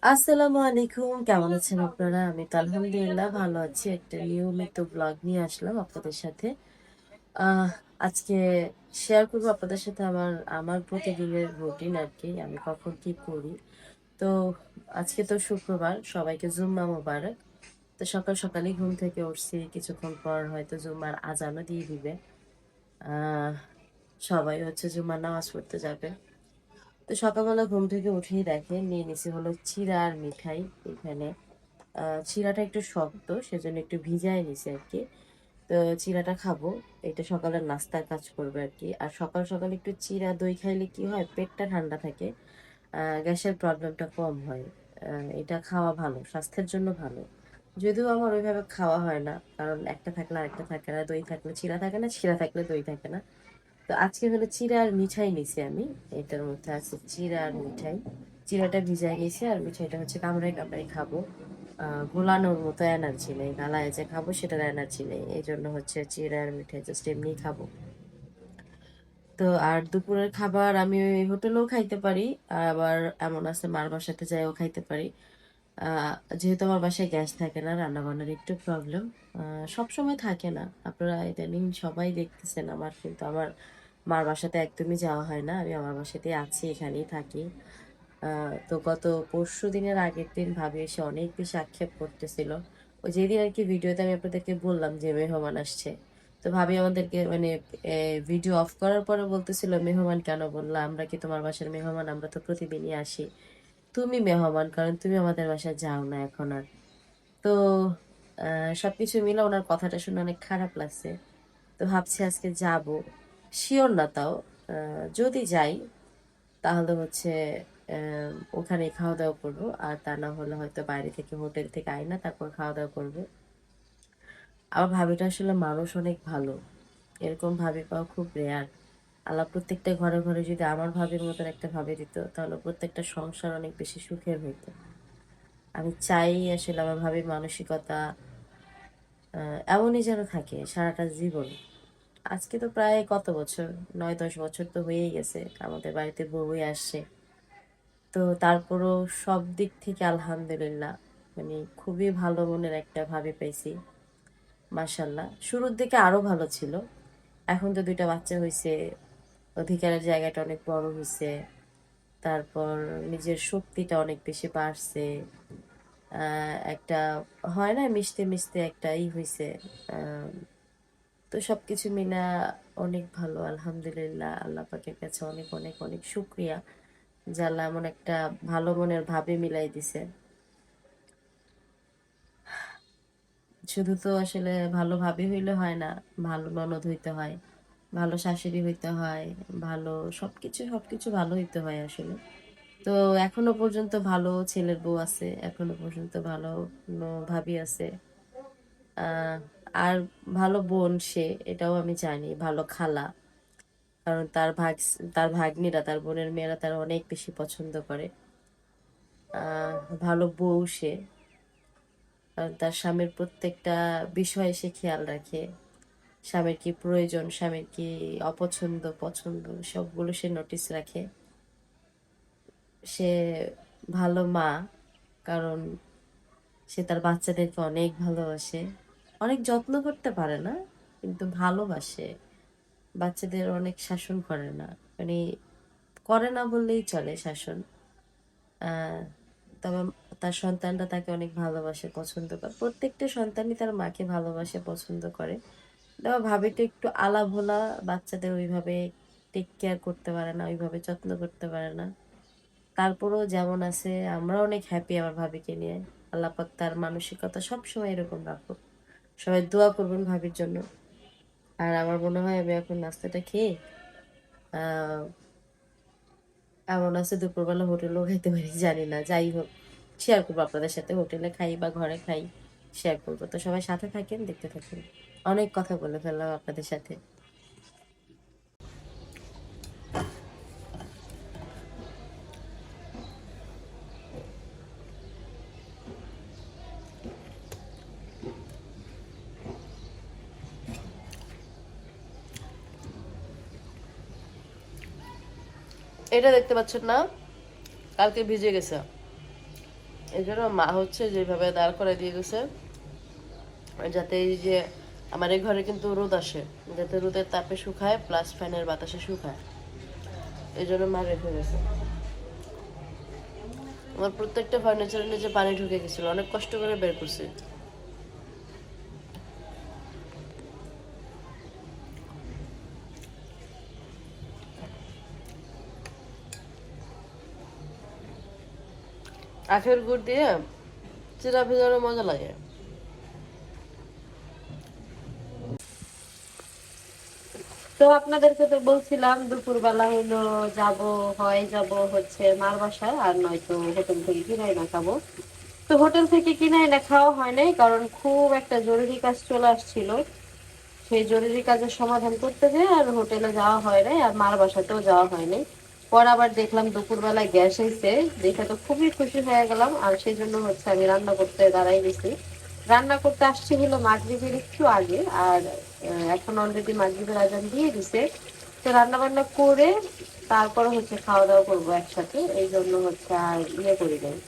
আসসালামু আলাইকুম, কেমন আছেন আপনারা? আমি তো আলহামদুলিল্লাহ ভালো আছি। একটা নিয়মিত ব্লগ নিয়ে আসলাম আপনাদের সাথে। আহ আজকে শেয়ার করবো আপনাদের সাথে আমার আমার প্রতিদিনের রুটিন আর কি, আমি কখন কি করি। তো আজকে তো শুক্রবার, সবাইকে জুম্মা মোবারক। তো সকাল সকালই ঘুম থেকে উঠছি, কিছুক্ষণ পর হয়তো জুম্মার আজানও দিয়ে দিবে। আহ সবাই হচ্ছে জুম্মার নামাজ পড়তে যাবে। তো সকালবেলা ঘুম থেকে উঠেই দেখে নিয়ে নিছি হলো চিড়া আর মিঠাই। এখানে চিড়াটা একটু শক্ত, সেজন্য একটু ভিজায় নিছি আর কি। তো চিড়াটা খাবো, এটা সকালের নাস্তার কাজ করবে আর কি। আর সকাল সকাল একটু চিড়া দই খাইলে কি হয়, পেটটা ঠান্ডা থাকে, গ্যাসের প্রবলেমটা কম হয়। এটা খাওয়া ভালো, স্বাস্থ্যের জন্য ভালো। যদিও আমার ওইভাবে খাওয়া হয় না, কারণ একটা থাকলে আরেকটা থাকে না, দই থাকলে চিড়া থাকে না, চিড়া থাকলে দই থাকে না। তো আজকে হলো চিড়া আর মিঠাই নিছি আমি। এটার মধ্যে আছে চিড়া আর মিঠাই। চিড়াটা ভিজাই নিয়েছি আর মিঠাইটা হচ্ছে কামড়াই কামড়াই খাবো। গোলানোর মতো এনার্জি নেই, গালায় যে খাবো সেটার এনার্জি নেই, এই জন্য হচ্ছে চিড়া আর মিঠাই জাস্ট এমনি খাবো। তো আর দুপুরের খাবার আমি ওই হোটেলেও খাইতে পারি, আবার এমন আছে মার বাসাতে যাইও খাইতে পারি। যেহেতু আমার বাসায় গ্যাস থাকে না, রান্না বান্নার একটু প্রবলেম, সব সময় থাকে না। আপনারা ইদানিং সবাই দেখতেছেন, আমার কিন্তু আমার মার বাসাতে একদমই যাওয়া হয় না, আমি আমার বাসাতেই আছি, এখানেই থাকি। তো গত পরশু দিনের আগের দিন ভাবি এসে অনেক বেশি আক্ষেপ করতেছিল। ওই যেদিন আর কি ভিডিওতে আমি আপনাদেরকে বললাম যে মেহমান আসছে, তো ভাবি আমাদেরকে মানে ভিডিও অফ করার পরে বলতেছিল, মেহমান কেন বললা, আমরা কি তোমার বাসার মেহমান? আমরা তো প্রতিদিনই আসি, তুমি মেহমান কারণ তুমি আমাদের বাসায় যাও না এখন আর। তো সবকিছু মিলে ওনার কথাটা শুনে অনেক খারাপ লাগছে। তো ভাবছি আজকে যাব, শিওর না তাও। যদি যাই তাহলে হচ্ছে ওখানে খাওয়া দাওয়া করবো, আর তা না হলে হয়তো বাইরে থেকে হোটেল থেকে আই না তারপর খাওয়া দাওয়া করবো। আমার ভাবিটা আসলে মানুষ অনেক ভালো, এরকম ভাবি পাওয়া খুব রেয়ার। আল্লাহ প্রত্যেকটা ঘরে ঘরে যদি আমার ভাবির মতন একটা ভাবি দিত, তাহলে প্রত্যেকটা সংসার অনেক বেশি সুখের হইতো। আমি চাই আসলে আমার ভাবির মানসিকতা এমনই যেন থাকে সারাটা জীবন। আজকে তো প্রায় কত বছর, 9-10 বছর তো হয়েই গেছে আমাদের বাড়িতে বউই আসছে। তো তারপরও সব দিক থেকে আলহামদুলিল্লাহ, মানে খুবই ভালো মনের একটা ভাবি পাইছি। মাশাল্লাহ, শুরুর দিকে আরো ভালো ছিল, এখন তো দুইটা বাচ্চা হয়েছে, অধিকারের জায়গাটা অনেক বড় হয়েছে, তারপর নিজের শক্তিটা অনেক বেশি বাড়ছে। একটা হয় না, মিশতে মিশতে একটা হয়েছে। আহ তো সবকিছু মিলা অনেক ভালো, আলহামদুলিল্লাহ। আল্লাহ পাকের কাছে অনেক অনেক অনেক শুক্রিয়া যে আল্লাহ এমন একটা ভালো মনের ভাবে মিলাই দিছে। শুধু তো আসলে ভালো ভাবি হইলে হয় না, ভালো ননদ হইতে হয়, ভালো শাশুড়ি হইতে হয়, ভালো সবকিছু সবকিছু ভালো হইতে হয় আসলে। তো এখনো পর্যন্ত ভালো ছেলের বউ আছে, এখনো পর্যন্ত ভালো ভাবি আছে। আহ আর ভালো বোন সে, এটাও আমি জানি, ভালো খালা, কারণ তার ভাগ্নিরা, তার বোনের মেয়েরা তার অনেক বেশি পছন্দ করে। আহ ভালো বউ সে, কারণ তার স্বামীর প্রত্যেকটা বিষয়ে সে খেয়াল রাখে। স্বামীর কি প্রয়োজন, স্বামীর কি অপছন্দ পছন্দ, সবগুলো সে নোটিস রাখে। সে ভালো মা, কারণ সে তার বাচ্চাদেরকে অনেক ভালোবাসে। অনেক যত্ন করতে পারে না, কিন্তু ভালোবাসে। বাচ্চাদের অনেক শাসন করে না, মানে করে না বললেই চলে শাসন। আহ তবে তার সন্তানরা তাকে অনেক ভালোবাসে, পছন্দ করে, প্রত্যেকটা সন্তানই তার মাকে ভালোবাসে, পছন্দ করে। তবে ভাবিটা একটু আলা ভোলা, বাচ্চাদের ওইভাবে টেক কেয়ার করতে পারে না, ওইভাবে যত্ন করতে পারে না। তারপরেও যেমন আছে, আমরা অনেক হ্যাপি আমার ভাবিকে নিয়ে। আল্লাহ পাক তার মানসিকতা সবসময় এরকম রাখুক। সবাই দোয়া করবেন ভাবির জন্য। আর আমার মনে হয় আমি এখন নাস্তাটা খেয়ে আহ এমন আছে দুপুরবেলা হোটেলেও খাইতে পারি, জানি না, যাই হোক শেয়ার করবো আপনাদের সাথে, হোটেলে খাই বা ঘরে খাই শেয়ার করবো। তো সবাই সাথে থাকেন, দেখতে থাকেন। অনেক কথা বলে ফেললাম আপনাদের সাথে। এটা দেখতে পাচ্ছেন না, কালকে ভিজে গেছে। এই জন্য মা হচ্ছে যেভাবে দাঁড় করে দিয়ে গেছে, যাতে এই যে আমার এই ঘরে কিন্তু রোদ আসে, যাতে রোদের তাপে শুকায় প্লাস ফ্যানের বাতাসে শুকায়, এই জন্য মা রেখে গেছে। আমার প্রত্যেকটা ফার্নিচারের নিচে পানি ঢুকে গেছিল, অনেক কষ্ট করে বের করছি। আখের গুড় দিয়ে চিরা ভেজানো মজা লাগে। তো আপনাদেরকে তো বলছিলাম দুপুরবেলা হইলো যাব হচ্ছে মার বাসায়, আর নয়তো হোটেল থেকে কিনাই না খাবো। তো হোটেল থেকে কিনাই না খাওয়া হয় নাই, কারণ খুব একটা জরুরি কাজ চলে আসছিল। সেই জরুরি কাজের সমাধান করতে যেয়ে আর হোটেলে যাওয়া হয় নাই, আর মার বাসাতেও যাওয়া হয় নাই। পর আবার দেখলাম দুপুরবেলায় গ্যাস এসে, দেখে তো খুবই খুশি হয়ে গেলাম। আর সেই জন্য হচ্ছে আমি রান্না করতে দাঁড়াই গেছি। রান্না করতে আসছি হলো মাগরিবের একটু আগে, আর এখন অলরেডি মাগরিবের আজান দিয়ে দিছে। তো রান্না বান্না করে তারপরে হচ্ছে খাওয়া দাওয়া করবো একসাথে, এই জন্য হচ্ছে আর ইয়ে করি নাই।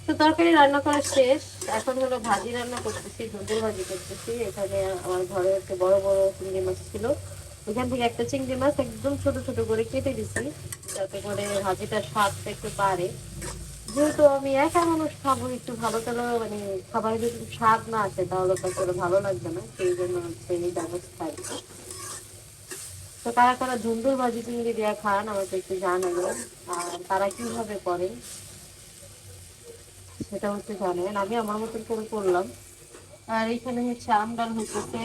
তো তরকারি রান্না করা শেষ, এখন হলো ভাজি রান্না করতেছি, দুধের ভাজি করতেছি। এখানে আমার ঘরে হচ্ছে বড় বড় চিংড়ি মাছ ছিল, ওইখান থেকে একটা চিংড়ি মাছ একদম ছোট ছোট করে কেটে দিছি, যাতে করে ভাজিটার স্বাদটা একটু বাড়ে। যেহেতু আমি একা মানুষ খাবো, একটু ভালো করে মানে খাবারের যদি স্বাদ না আসে তাহলে তো আসলে ভালো লাগবে না, সেই জন্য হচ্ছে এই ব্যবস্থা আর কি। তো কারা কারা ধুন্দুল ভাজি চিংড়ি দিয়ে খান আমাকে একটু জানাবেন, আর তারা কিভাবে করেন সেটা হচ্ছে জানেন। আমি আমার মতন করে করলাম। আর এখানে হচ্ছে আম ডাল হচ্ছে।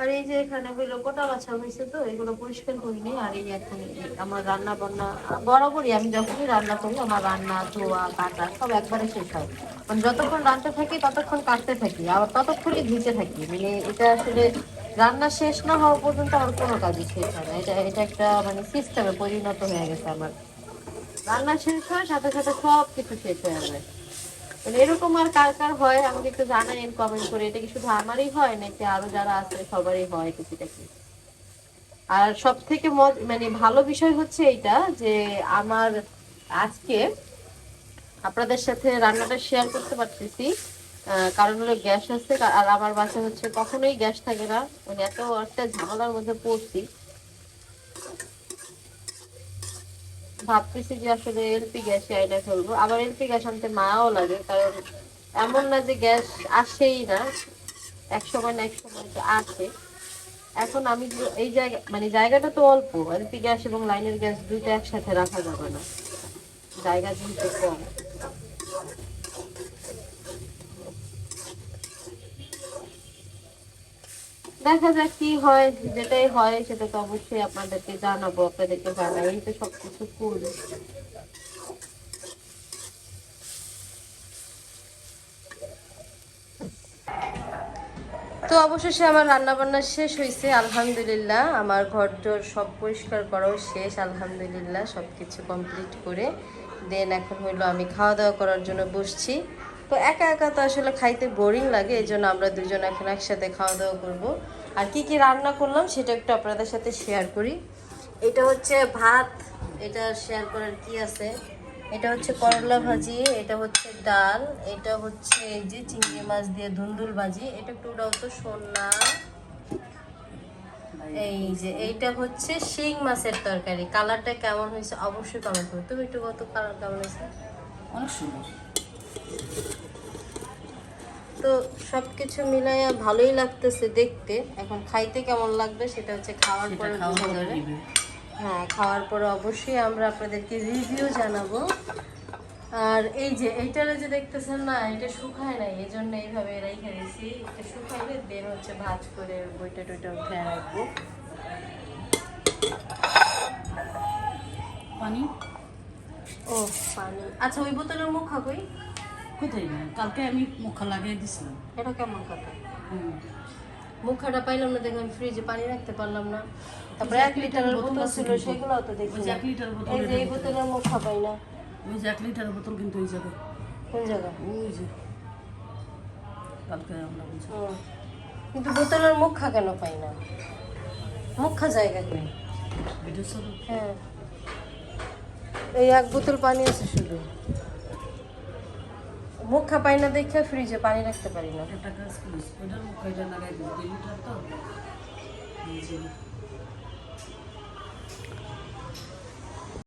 আর এই যে এখানে হইলো কোটা বাছা হয়েছে, তো এগুলো পরিষ্কার করিনি। আর এই এখন আমার রান্না বান্না বরাবরই আমি যখনই রান্না করি আমার রান্না ধোয়া কাটা সব একবারে শেষ হয়। মানে যতক্ষণ রান্না থাকি ততক্ষণ কাটতে থাকি, আবার ততক্ষণই ধুইতে থাকি। মানে এটা আসলে রান্না শেষ না হওয়া পর্যন্ত আমার কোনো কাজই শেষ হয় না। এটা এটা একটা মানে সিস্টেমে পরিণত হয়ে গেছে আমার। রান্না শেষ হয় সাথে সাথে সব কিছু শেষ হয়ে যায়। মানে এরকম আর কার কার হয় আমাকে একটু জানাইন কমেন্ট করে। এটা কি শুধু আমারই হয় নাকি আরো যারা আছে সবারই হয় টুকিটাকি? আর সব থেকে মানে ভালো বিষয় হচ্ছে এইটা যে আমার আজকে আপনাদের সাথে রান্নাটা শেয়ার করতে পারতেছি। কারণ হলো গ্যাস আছে, আর আমার বাসায় হচ্ছে কখনোই গ্যাস থাকে না। মানে এত একটা ঝামেলার মধ্যে পড়ছি, ভাবতেছি যে আসলে এলপি গ্যাসে আইনা ফেলবো। আবার এলপি গ্যাস আনতে মায়াও লাগে, কারণ এমন না যে গ্যাস আসেই না, এক সময় না এক সময় তো আসে। এখন আমি এই জায়গা মানে জায়গাটা তো অল্প, এলপি গ্যাস এবং লাইনের গ্যাস দুইটা একসাথে রাখা যাবে না, জায়গা যেহেতু কম। দেখা যাক কি হয়, যেটাই হয় সেটা তো অবশ্যই আপনাদেরকে জানাবো, আপনাদেরকে জানাই তো সবকিছু করি। তো অবশেষে আমার রান্না বান্না শেষ হয়েছে আলহামদুলিল্লাহ। আমার ঘরদোর সব পরিষ্কার করাও শেষ আলহামদুলিল্লাহ, সব কিছু কমপ্লিট করে দেন এখন হইলো আমি খাওয়া দাওয়া করার জন্য বসছি। তো একা একা তো আসলে খাইতে বোরিং লাগে, এই জন্য আমরা দুজন এখন একসাথে খাওয়া দাওয়া করব। আর কি কি রান্না করলাম সেটা একটু আপনাদের সাথে শেয়ার করি। এটা হচ্ছে ভাত, এটা শেয়ার করার কি আছে। এটা হচ্ছে করলা ভাজি, এটা হচ্ছে ডাল, এটা হচ্ছে এই যে চিংড়ি মাছ দিয়ে ধুন্দুল ভাজি, এটা একটু উঠাও তো সোনা। এই যে এইটা হচ্ছে শিং মাছের তরকারি। কালারটা কেমন হয়েছে অবশ্যই কমেন্ট করো। তুমি একটু কত কালার কেমন হয়েছে? অনেক সুন্দর। তো সবকিছু মিলাইয়া ভালোই লাগতেছে দেখতে। এখন খাইতে কেমন লাগবে সেটা হচ্ছে খাওয়ার পরে বোঝা যাবে। হ্যাঁ, খাওয়ার পরে অবশ্যই আমরা আপনাদেরকে রিভিউ জানাবো। আর এই যে এইটারে যে দেখতেছেন না, এটা শুকায় নাই, এই জন্য এইভাবে রেখে দিয়েছি। এটা শুকাইলে দেন হচ্ছে ভাজ করে বইটা টইটা উঠে রাখবো। পানি। ও পানি, আচ্ছা ওই বোতলের মুখ কই? কোথায় না, কালকে আমি মুখা লাগিয়ে দিছিলাম। এটা কেমন কথা? মুখাটা পাইলাম না, দেখলাম ফ্রিজে পানি রাখতে পারলাম না। তারপরে 1 লিটারের বোতল ছিল, সেগুলোও তো দেখি না। 1 লিটার বোতল, এই যে এই বোতলের মুখা পাই না। ওই যে 1 লিটার বোতল কিন্তু ওই জায়গায়। কোন জায়গা? ওই যে কালকে আমরা বুঝি। কিন্তু বোতলের মুখা কেন পাই না? মুখা জায়গা কই? ভিডিও শুরু হ্যাঁ, এই এক বোতল পানি আছে শুধু। মুখা পাই না দেখে ফ্রিজে পানি রাখতে পারি না। একটা কাজ করিস ওটার মুখ এটা লাগাই দিবি 2 লিটার তো এই যে